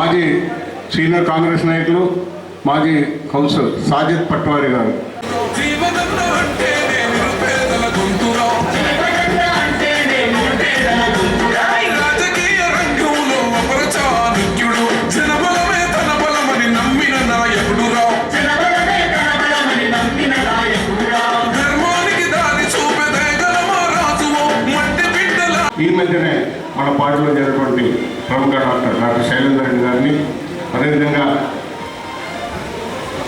మాజీ సీనియర్ కాంగ్రెస్ నాయకులు మాజీ కౌన్సిలర్ సాజిద్ పట్వారి గారు. ఈ మధ్యనే మన పార్టీలో జరిగినటువంటి ప్రముఖ డాక్టర్ శైలేందర్ రెడ్డి గారిని, అదేవిధంగా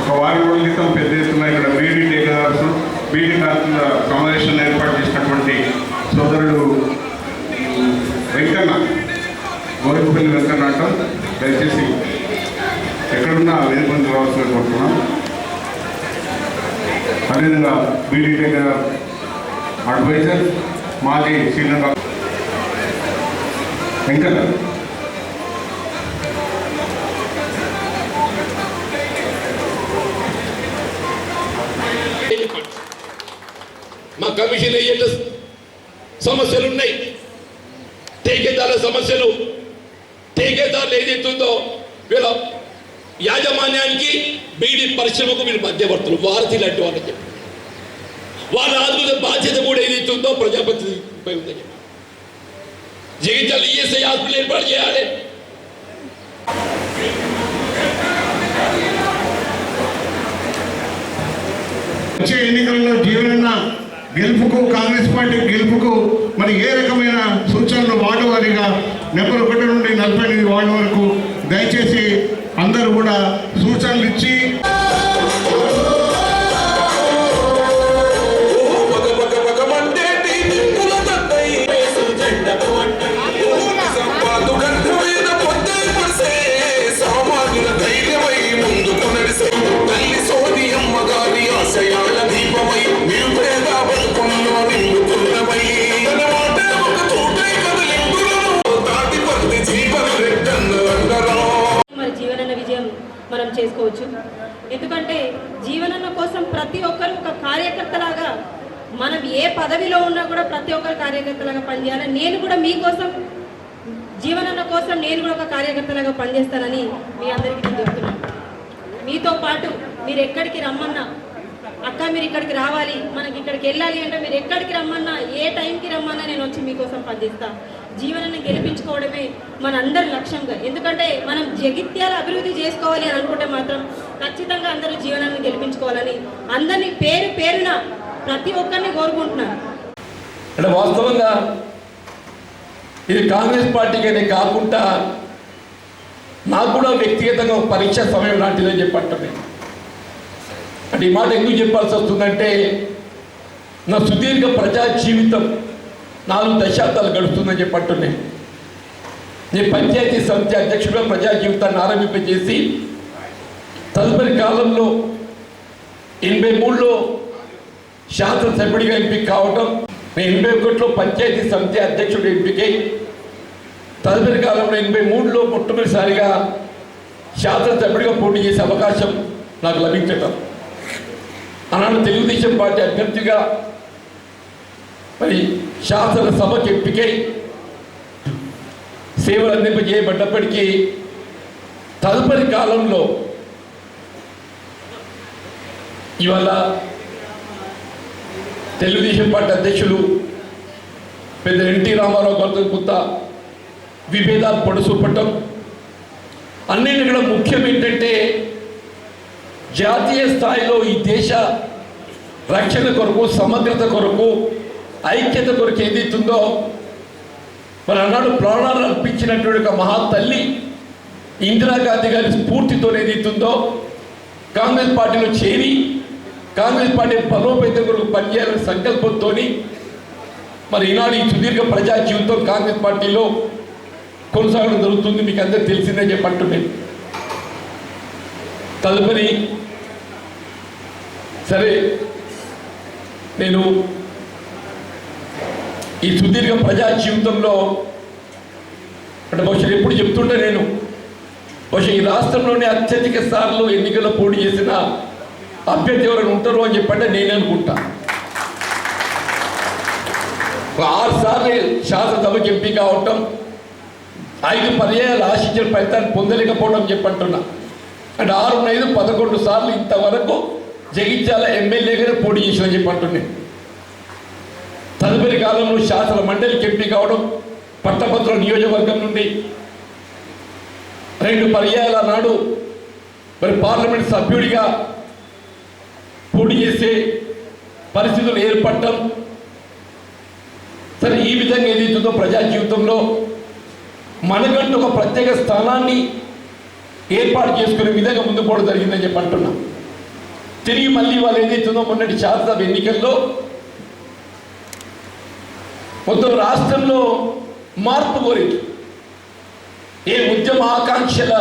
ఒక వారం రోజుల క్రితం పెద్ద ఎత్తున ఇక్కడ బీడీ టేకర్స్ బీడీ కార్మికుల సమావేశం ఏర్పాటు చేసినటువంటి సోదరుడు వెంకన్న, గోరిపల్లి వెంకన్న అంటాం. దయచేసి ఎక్కడున్నా వేదిక రావాల్సిన కోరుతున్నాం. అదేవిధంగా బీడీ టేకర్ అడ్వైజర్ మాజీ సీనియర్ వెంకన్న. మా కమిషన్ ఏజెంట్ సమస్యలు ఉన్నాయి, ఠేకేదారుల సమస్యలు. ఠేకేదారులు ఏదైతుందో వీళ్ళ యాజమాన్యానికి బీడీ పరిశ్రమకు వీళ్ళు మధ్యవర్తులు, వారధి లాంటి వాళ్ళకి చెప్పి వాళ్ళ ఆదుకునే బాధ్యత కూడా ఏదైతుందో ప్రజాప్రతినిధిపై ఉందని చెప్పి జగిత్యాల ఈఎస్ఐ హాస్పిటల్ ఏర్పాటు చేయాలి. వచ్చే ఎన్నికల్లో జీవనన్న గెలుపుకు, కాంగ్రెస్ పార్టీ గెలుపుకు మరి ఏ రకమైన సూచనలు వార్డు వారీగా నెంబర్ 1 నుండి 48 వార్డు వరకు దయచేసి అందరూ కూడా సూచనలు ఇచ్చి మనం చేసుకోవచ్చు. ఎందుకంటే జీవనన్న కోసం ప్రతి ఒక్కరు ఒక కార్యకర్తలాగా, మనం ఏ పదవిలో ఉన్నా కూడా ప్రతి ఒక్కరు కార్యకర్తలాగా పనిచేయాలి. నేను కూడా మీకోసం, జీవనన్న కోసం నేను కూడా ఒక కార్యకర్తలాగా పనిచేస్తానని మీ అందరికీ నేను చెప్తున్నాను. మీతో పాటు మీరు ఎక్కడికి రమ్మన్నా, అక్క మీరు ఇక్కడికి రావాలి, మనకి ఇక్కడికి వెళ్ళాలి అంటే మీరు ఎక్కడికి రమ్మన్నా, ఏ టైంకి రమ్మన్నా నేను వచ్చి మీకోసం పనిచేస్తాను. జీవనాన్ని గెలిపించుకోవడమే మన అందరి లక్ష్యంగా. ఎందుకంటే మనం జగిత్యాల అభివృద్ధి చేసుకోవాలి అని అనుకుంటే మాత్రం ఖచ్చితంగా అందరూ జీవనాన్ని గెలిపించుకోవాలని అందరినీ పేరు పేరున ప్రతి ఒక్కరిని కోరుకుంటున్నాను. అంటే వాస్తవంగా ఇది కాంగ్రెస్ పార్టీకి కాకుండా నాకు కూడా వ్యక్తిగతంగా ఒక పరీక్ష సమయం లాంటిదని చెప్పండి. అంటే ఈ మాట ఎందుకు చెప్పాల్సి వస్తుందంటే, నా సుదీర్ఘ ప్రజా జీవితం 4 దశాబ్దాలు గడుస్తుందని చెప్పంటున్నాను. నేను పంచాయతీ సమితి అధ్యక్షుడిగా ప్రజా జీవితాన్ని ఆరంభింపజేసి తదుపరి కాలంలో 83లో శాసనసభ్యుడిగా ఎంపిక కావటం, నేను 81లో పంచాయతీ సమితి అధ్యక్షుడు ఎంపికై తదుపరి కాలంలో 83లో మొట్టమొదటిసారిగా శాసనసభ్యుడిగా పోటీ చేసే అవకాశం నాకు లభించటం, ఆనాడు తెలుగుదేశం పార్టీ అభ్యర్థిగా మరి శాసనసభకు ఎంపికై సేవలు అందింపజేయబడ్డప్పటికీ తదుపరి కాలంలో ఇవాళ తెలుగుదేశం పార్టీ అధ్యక్షులు పెద్ద ఎన్టీ రామారావు గారితో కొంత విభేదాలు పొడుసూపటం, అన్నింటికన్నా ముఖ్యం ఏంటంటే జాతీయ స్థాయిలో ఈ దేశ రక్షణ కొరకు, సమగ్రత కొరకు, ఐక్యత కొరకు ఏదైతుందో మరి అన్నాడు ప్రాణాలు అర్పించినటువంటి ఒక మహాతల్లి ఇందిరాగాంధీ గారి స్ఫూర్తితో ఏదైతుందో కాంగ్రెస్ పార్టీలో చేరి కాంగ్రెస్ పార్టీ బలోపేతం కొరకు పనిచేయాలనే సంకల్పంతో మరి ఈనాడు ఈ సుదీర్ఘ ప్రజా జీవితం కాంగ్రెస్ పార్టీలో కొనసాగడం జరుగుతుంది. మీకు అందరూ తెలిసిందే చెప్పంటున్నాను. తదుపరి సరే, నేను ఈ సుదీర్ఘ ప్రజా జీవితంలో అంటే బహుశా ఎప్పుడు చెప్తుంటే నేను బహుశా ఈ రాష్ట్రంలోనే అత్యధిక సార్లు ఎన్నికల్లో పోటీ చేసిన అభ్యర్థి ఎవరైనా ఉంటారు అని చెప్పంటే నేనే అనుకుంటా. 6 సార్లు శాసనసభకి ఎంపీ కావటం, 5 పర్యాయాలు ఆశించిన ఫలితాన్ని పొందలేకపోవడం చెప్పంటున్నా. అంటే 6, 5, 11 సార్లు ఇంతవరకు జగిత్యాల ఎమ్మెల్యేగానే పోటీ చేసిన చెప్పంటున్నాను. తదుపరి కాలంలో శాసన మండలికి ఎంపీ కావడం, పట్టభద్రుల నియోజకవర్గం నుండి 2 పర్యాయాల నాడు మరి పార్లమెంట్ సభ్యుడిగా పోటీ చేసే పరిస్థితులు ఏర్పడటం. సరే, ఈ విధంగా ఏదైతుందో ప్రజా జీవితంలో మనకంటూ ఒక ప్రత్యేక స్థానాన్ని ఏర్పాటు చేసుకునే విధంగా ముందు పోవడం జరిగిందని చెప్పి అంటున్నాం. తిరిగి మళ్ళీ వాళ్ళు ఏదైతుందో మొన్నటి శాసనసభ ఎన్నికల్లో మొత్తం రాష్ట్రంలో మార్పు కోరింది. ఏ ఉద్యమ ఆకాంక్షల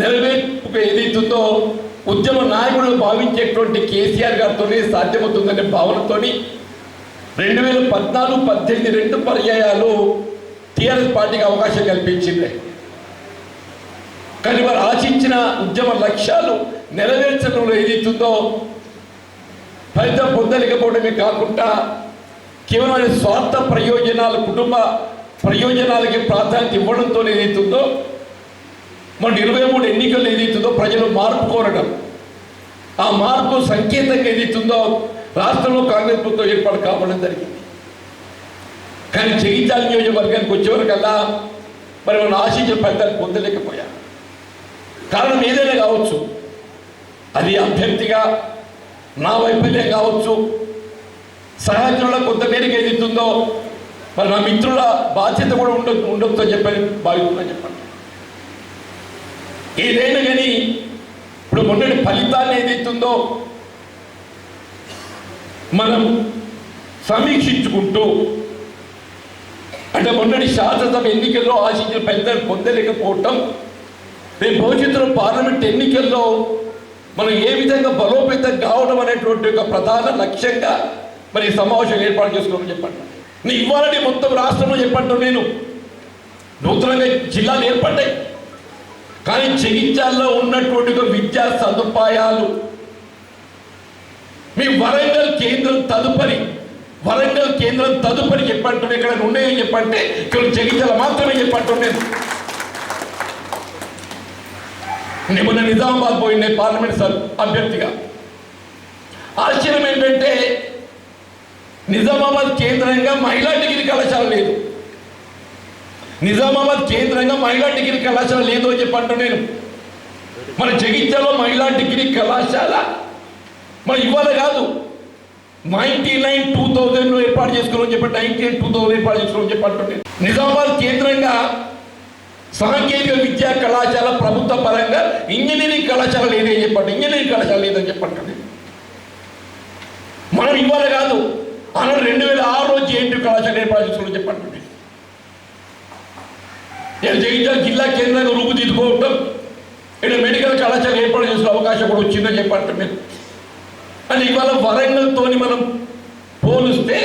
నెరవేర్పుకు ఏదైతుందో ఉద్యమ నాయకుడు భావించేటువంటి కేసీఆర్ గారితోనే సాధ్యమవుతుందనే భావనతోని 2014, 18 2 పర్యాయాలు టీఆర్ఎస్ పార్టీకి అవకాశం కల్పించింది. కానీ వారు ఆశించిన ఉద్యమ లక్ష్యాలు నెరవేర్చడంలో ఏదైతుందో ఫలితం పొందలేకపోవడమే కాకుండా కేవలం స్వార్థ ప్రయోజనాలు, కుటుంబ ప్రయోజనాలకి ప్రాధాన్యత ఇవ్వడంతో ఏదైతుందో మన 23 ఎన్నికలు ఏదైతుందో ప్రజలు మార్పు కోరడం, ఆ మార్పు సంకేతంగా ఏదైతుందో రాష్ట్రంలో కాంగ్రెస్ ప్రభుత్వం ఏర్పాటు కావడం జరిగింది. కానీ జగిత్యాల నియోజకవర్గానికి వచ్చేవరకల్లా మరి మనం ఆశించిన ఫలితాన్ని పొందలేకపోయాం. కారణం ఏదైనా కావచ్చు, అది అభ్యర్థిగా నా వైఫల్యం కావచ్చు, సహచరుల కొంత మేరకు ఏదైతుందో మరి నా మిత్రుల బాధ్యత కూడా ఉండొచ్చు అని చెప్పని భావిస్తున్నా చెప్పండి. ఏదైనా కానీ ఇప్పుడు మొన్నటి ఫలితాన్ని ఏదైతుందో మనం సమీక్షించుకుంటూ, అంటే మొన్నటి శాసనసభ ఎన్నికల్లో ఆశించిన ఫలితాన్ని పొందలేకపోవటం, రేపు భవిష్యత్తులో పార్లమెంట్ ఎన్నికల్లో మనం ఏ విధంగా బలోపేతం కావడం అనేటువంటి ఒక ప్రధాన లక్ష్యంగా మరి సమావేశం ఏర్పాటు చేసుకోమని చెప్పండి. నేను ఇవ్వాలని మొత్తం రాష్ట్రంలో చెప్పంటాను. నేను నూతనంగా జిల్లాలు ఏర్పడ్డాయి, కానీ జగిత్యాల్లో ఉన్నటువంటి విద్యా సదుపాయాలు మీ వరంగల్ కేంద్రం తదుపరి చెప్పంటున్నాను. ఇక్కడ ఉన్నాయని చెప్పంటే ఇక్కడ జగిత్యాల మాత్రమే చెప్పంటున్నాను. నేను మొన్న నిజామాబాద్ పోయిండే పార్లమెంట్ అభ్యర్థిగా. ఆశ్చర్యం ఏంటంటే నిజామాబాద్ కేంద్రంగా మహిళా డిగ్రీ కళాశాల లేదు. నిజామాబాద్ కేంద్రంగా మహిళా డిగ్రీ కళాశాల లేదు అని చెప్పంటూ నేను మన జగిత్యాలలో మహిళా డిగ్రీ కళాశాల మన ఇవాళ కాదు, 99-2000 ఏర్పాటు చేసుకోవాలని చెప్పి 98-2000 ఏర్పాటు చేసుకోవాలని చెప్పంటూ నేను నిజామాబాద్ కేంద్రంగా సాంకేతిక విద్యా కళాశాల ప్రభుత్వ పరంగా ఇంజనీరింగ్ కళాశాల లేదని చెప్పండి, ఇంజనీరింగ్ కళాశాల లేదని చెప్పండి. మనం ఇవాళ కాదు, అన్నాడు 2006 జేఎన్టీ కళాశాల ఏర్పాటు చేసుకోవాలని చెప్పండి. జగిత్యాల జిల్లా కేంద్రంగా రూపుదిద్దుకోవటం, ఇక్కడ మెడికల్ కళాశాల ఏర్పాటు చేసుకునే అవకాశం కూడా వచ్చిందని చెప్పండి మీరు. అని ఇవాళ వరంగల్తో మనం పోలిస్తే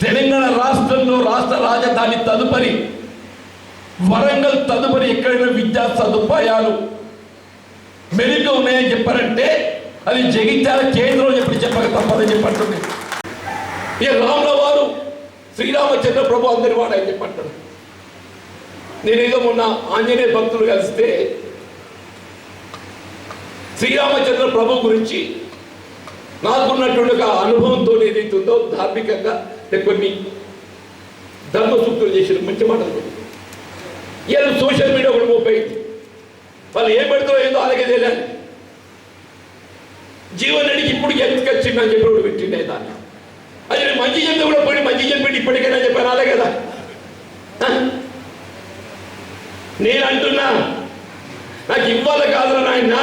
తెలంగాణ రాష్ట్రంలో రాష్ట్ర రాజధాని తదుపరి వరంగల్ తదుపరి ఎక్కడైనా విద్యా సదుపాయాలు మెరుగ్గా ఉన్నాయని చెప్పారంటే అది జగిత్యాల కేంద్రం ఎప్పుడు చెప్పక తప్పదని చెప్పంటుంది. ఇక రాముల వారు శ్రీరామచంద్ర ప్రభు అందరి వాడు అని చెప్పంటాడు. నేనేదో మొన్న ఆంజనేయ భక్తులు కలిస్తే శ్రీరామచంద్ర ప్రభు గురించి నాకున్నటువంటి ఒక అనుభవంతో ఏదైతుందో ధార్మికంగా కొన్ని ధర్మ సూక్తులు చేసిన మంచి మాటలు ఇలా సోషల్ మీడియా ఒకటి మోపైంది. వాళ్ళు ఏం పెడతారో ఏందో అలాగే తెలియాలి. జీవన్ రెడ్డికి ఇప్పుడు ఎందుకు వచ్చిందని చెప్పి కూడా పెట్టిండే దాన్ని. అది నేను మంచి చెప్తే కూడా పోయి మంచి చెప్పి ఇప్పటికైనా చెప్పాను అలాగే కదా. నేను అంటున్నా, నాకు ఇవ్వాలి కాదు నాయన,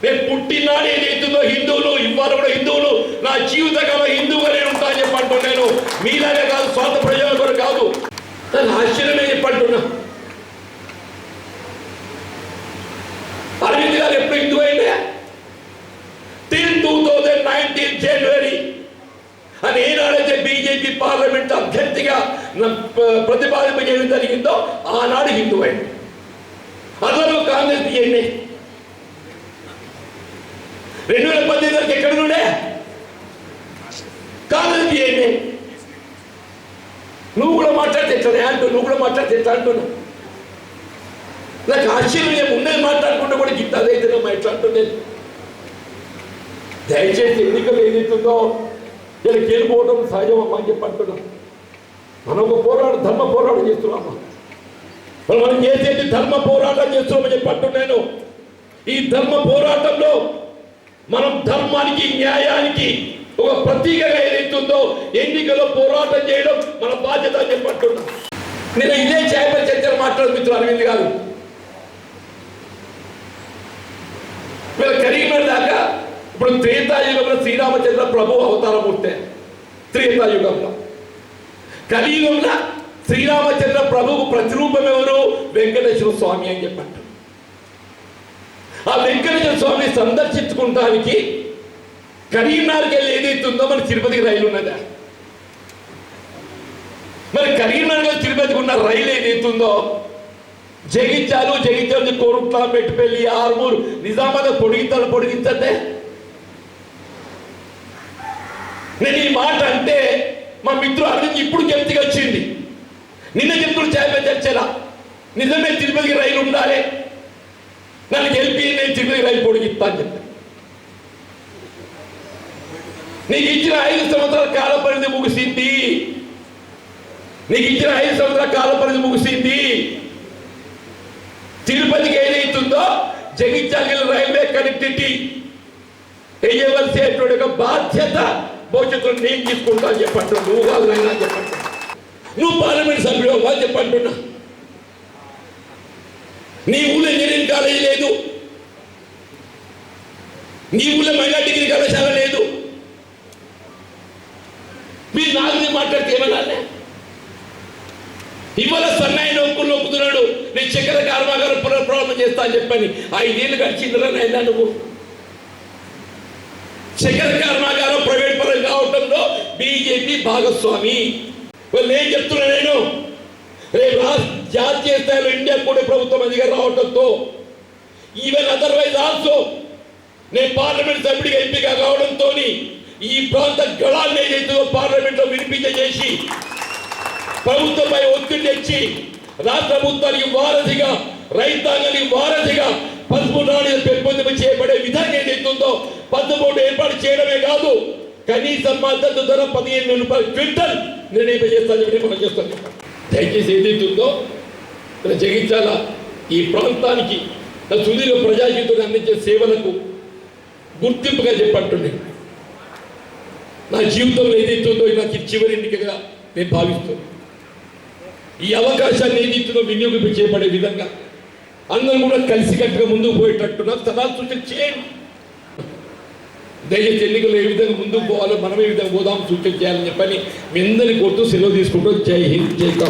నేను పుట్టినాడు ఏదైతుందో హిందువులు ఇవ్వాలి కూడా హిందువులు, నా జీవితకాలం హిందువుగా నేను ఉంటా అని చెప్పంటూ నేను మీలాగే కాదు, స్వార్థ ప్రయోజనం కూడా కాదు. నాకు ఆశ్చర్యమే చెప్పంటున్నా. అరవింద్ గారు ఎప్పుడు హిందూ అయిందే? 2019 జనవరి అని ఏనాడైతే బీజేపీ పార్లమెంట్ అభ్యర్థిగా ప్రతిపాదింపజేయడం జరిగిందో ఆనాడు హిందూ అయింది. అందులో కాంగ్రెస్ చేయండి 2018 ఎక్కడ నుండే కాంగ్రెస్ చేయండి. నువ్వు కూడా మాట్లాడితే ఎట్లా అంటూ నువ్వు కూడా మాట్లాడితే ఎట్లా అంటున్నావు? నాకు ఆశ్చర్యం ఉన్నది మాట్లాడుకుంటూ కూడా గిట్ట అదైతే నువ్వు ఎట్లా అంటున్నాను. దయచేసి ఎన్నికలు ఏదైతుందో ఇలా గెలుపోవడం సహజం అమ్మ అని చెప్పి అంటున్నాం. మనం ఒక పోరాటం ధర్మ పోరాటం చేస్తున్నామా? మనం చేసేది ధర్మ పోరాటం చేస్తున్నామని చెప్పి అంటున్నాను. ఈ ధర్మ పోరాటంలో మనం ధర్మానికి న్యాయానికి ఒక ప్రతీకగా ఏదైతుందో ఎన్నికల్లో పోరాటం చేయడం మన బాధ్యత అని చెప్పి అంటున్నాం. నేను ఇదే చేపల చర్చలు మాట్లాడు మిత్రులు అరవింద్ గారు. వీళ్ళ కరీంనగర్ దాకా ఇప్పుడు త్రేతాయుగంలో శ్రీరామచంద్ర ప్రభు అవతారమూర్తే. త్రేతాయుగంలో కలియుగంలో శ్రీరామచంద్ర ప్రభువు ప్రతిరూపం ఎవరు? వెంకటేశ్వర స్వామి అని చెప్పంటారు. ఆ వెంకటేశ్వర స్వామిని సందర్శించుకుంటానికి కరీంనగర్కి వెళ్ళి ఏదైతుందో మన తిరుపతికి రైలు ఉన్నదా? మరి కరీంనగర్ తిరుపతికి ఉన్న రైలు ఏదైతుందో జగిత్యాల కోరుట్ల మెట్టుపల్లి ఆర్మూరు నిజామాబాద్ పొడిగించంటే నేను ఈ మాట అంటే మా మిత్రుడు అరవింద్ ఇప్పుడు చెప్తికి వచ్చింది. నిన్న చెప్తుడు చేప చర్చలా నిజమే తిరుపతికి రైలు ఉండాలి, నన్ను గెలిపి నేను తిరుపతికి రైలు పొడిగిస్తా అని చెప్పి. నీకు ఇచ్చిన 5 సంవత్సరాల కాల పరిధి ముగిసింది. నీకు ఇచ్చిన 5 సంవత్సరాల కాల పరిధి ముగిసింది. తిరుపతికి ఏదైతుందో జగిత్యాల రైల్వే కనెక్టివిటీ వేయవలసేటువంటి బాధ్యత భవిష్యత్తులో నేను తీసుకుంటా అని చెప్పంటున్నా. నువ్వు కాదు నాయన అని చెప్పంటున్నా. నువ్వు పార్లమెంట్ సభ్యుడు అని చెప్పంటున్నా. నీ ఊళ్ళో ఇంజనీరింగ్ కాలేజీ లేదు, నీ ఊళ్ళో మహిళా డిగ్రీ కళాశాల లేదు. మీరు నాకు మాట్లాడితే ఏమన్నా? ఇవాళ సన్నాయి నొక్కుతున్నాడు, నేను చక్కెర కర్మాగారం పునఃప్రారంభం చేస్తా అని చెప్పని 5 ఏళ్ళు గడిచిందిరా నాయనా. నువ్వు చక్కెర కర్మాగారం ప్రైవేట్ పరం కావడంలో బీజేపీ భాగస్వామి. వాళ్ళు ఏం చెప్తున్నా, నేను రేపు జాతీయ స్థాయిలో ఇండియా కూడా ప్రభుత్వం అధికారం రావడంతో ఈవెన్ అదర్వైజ్ ఆల్సో నేను పార్లమెంట్ సభ్యుడిగా ఎంపిక కావడంతో ఈ ప్రాంత గళాన్ని ఏదైతే పార్లమెంట్ లో వినిపించేసి ప్రభుత్వంపై ఒత్తిడి తెచ్చి రాష్ట్ర ప్రభుత్వానికి వారధిగా రైతాంగానికి వారధిగా పసుపు నాణ్యత పెంపొందింపు చేయబడే విధంగా ఏదైతుందో 13 ఏర్పాటు చేయడమే కాదు, కనీస మద్దతు ధర 15,000 రూపాయలు క్వింటల్ నిర్ణయం చేస్తానని మనం చేస్తాం. దయచేసి ఏదైతుందో జగించాల ఈ ప్రాంతానికి సుదీర్ఘ ప్రజాజీవితం అందించే సేవలకు గుర్తింపుగా చెప్పంటున్నాను. నా జీవితంలో ఏదైతుందో నాకు చివరి ఎన్నికగా నేను భావిస్తున్నాను. ఈ అవకాశాన్ని ఏదైతుందో వినియోగింపచేయబడే విధంగా అందరం కూడా కలిసికట్టుగా ముందుకు పోయేటట్టు నాకు సలహా సూచన చేయండి. దయచేసి ఎన్నికల్లో ఏ విధంగా ముందుకు పోవాలో మనం ఏ విధంగా పోదాం సూచన చేయాలని చెప్పని మీ అందరినీ కోరుతూ సెలవు తీసుకుంటూ జై హింద్, జై కాంగ్రెస్.